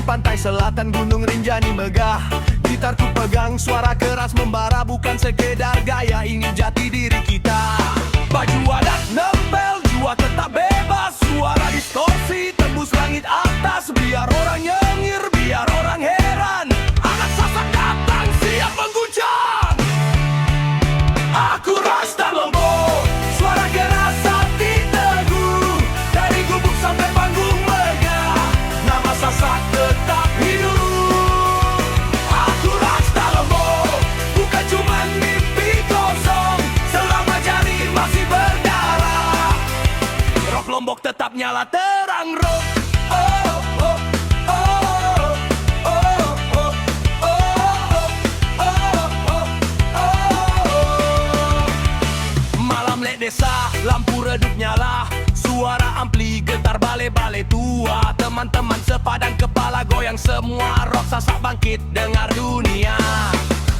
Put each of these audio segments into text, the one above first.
pantai selatan Gunung Rinjani megah. Gitarku pegang, suara keras membara, bukan sekedar gaya, ini jati diri kita. Baju adat nempel, jiwa tetap bebas, suara distorsi tembus langit atas. Biar orang nyengir, biar orang heran, anak Sasak datang siap mengguncang. Aku Rasta Lombok, suara keras hati teguh, dari gubuk sampai panggung megah, nama Sasak tetap hidup. Aku Rasta Lombok, bukan cuma mimpi kosong, selama jari masih berdarah, rock Lombok tetap nyala terang. Rock desa, lampu redup nyala, suara ampli getar bale-bale tua. Teman-teman sepadan kepala goyang semua, rock Sasak bangkit dengar dunia.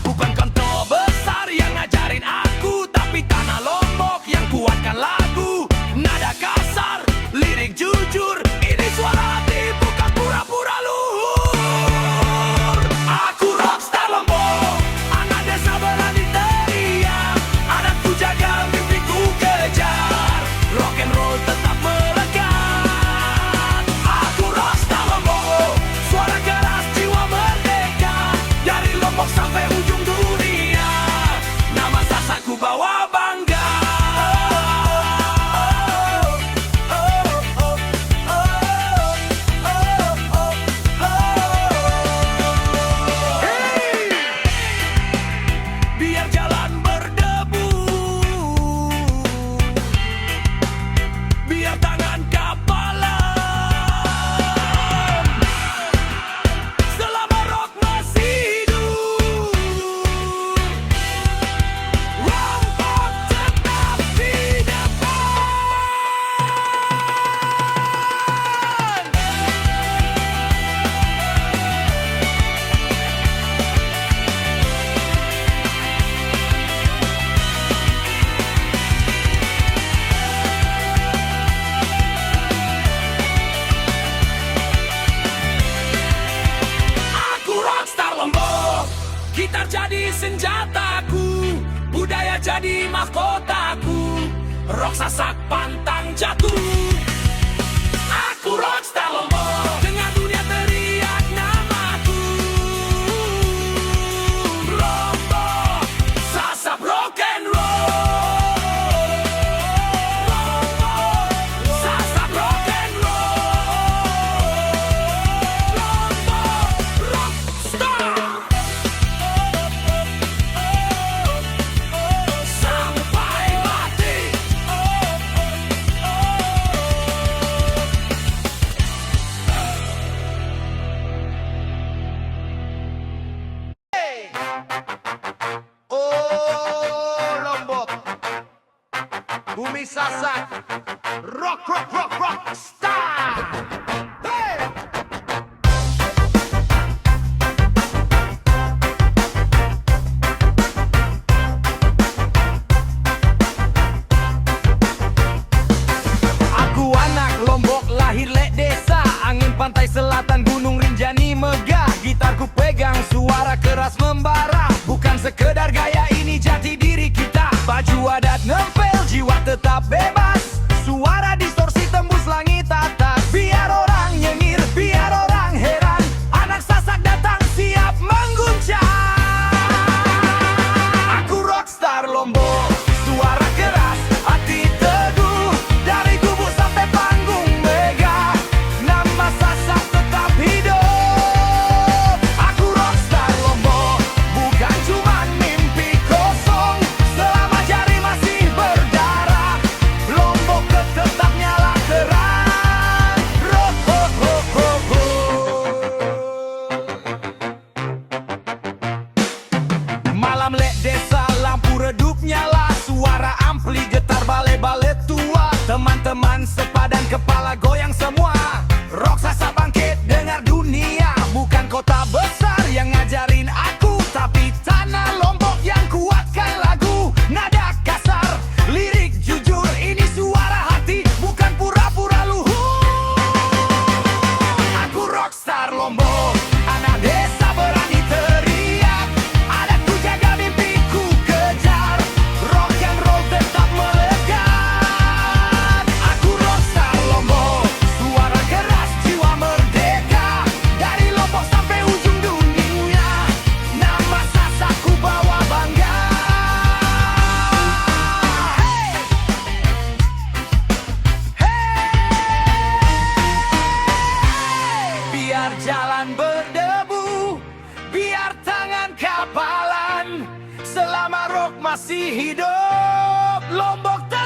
Bukan kontrol besar yang ngajarin aku, tapi tanah Lombok yang kuatkan lagu. Nada kasar, lirik jujur, ini suara hati bukan pura-pura luhur. Aku rockstar Lombok, anak desa berani teriak, adatku jaga mimpiku kejar, rock and roll tetap melekat. Aku rockstar Lombok, suara keras jiwa merdeka, dari Lombok sampai ujung dunia, nama Sasakku bawa bangga. Biar jalan berdebu, biar tangan kapalan, selama rock masih hidup, Lombok tetap di depan. Aku rockstar Lombok, gitar jadi senjataku, budaya jadi mahkotaku, rock Sasak pantang jatuh. Aku rockstar Lombok, dengan dunia teriak namaku. Lombok, Sasak rock and roll. Lombok, Sasak rock and roll. Lombok, rockstar. Sampai mati. Oh Lombok, bumi Sasak, rock rock rock rock star. Hey! Aku anak Lombok, lahir lek desa, angin pantai selatan Gunung Rinjani megah. Gitarku pegang, suara keras membara, bukan sekedar gaya, ini jati diri kita. Baju adat nempel, jiwa tetap bebas, suara distorsi tembus langit atas. Biar orang nyengir, biar orang heran, anak Sasak datang siap mengguncang. Aku rockstar Lombok, suara keras hati teguh, dari gubuk sampai panggung megah, nama Sasak tetap hidup. Aku rockstar Lombok, bukan cuma mimpi kosong, selama jari masih selama rock masih hidup, Lombok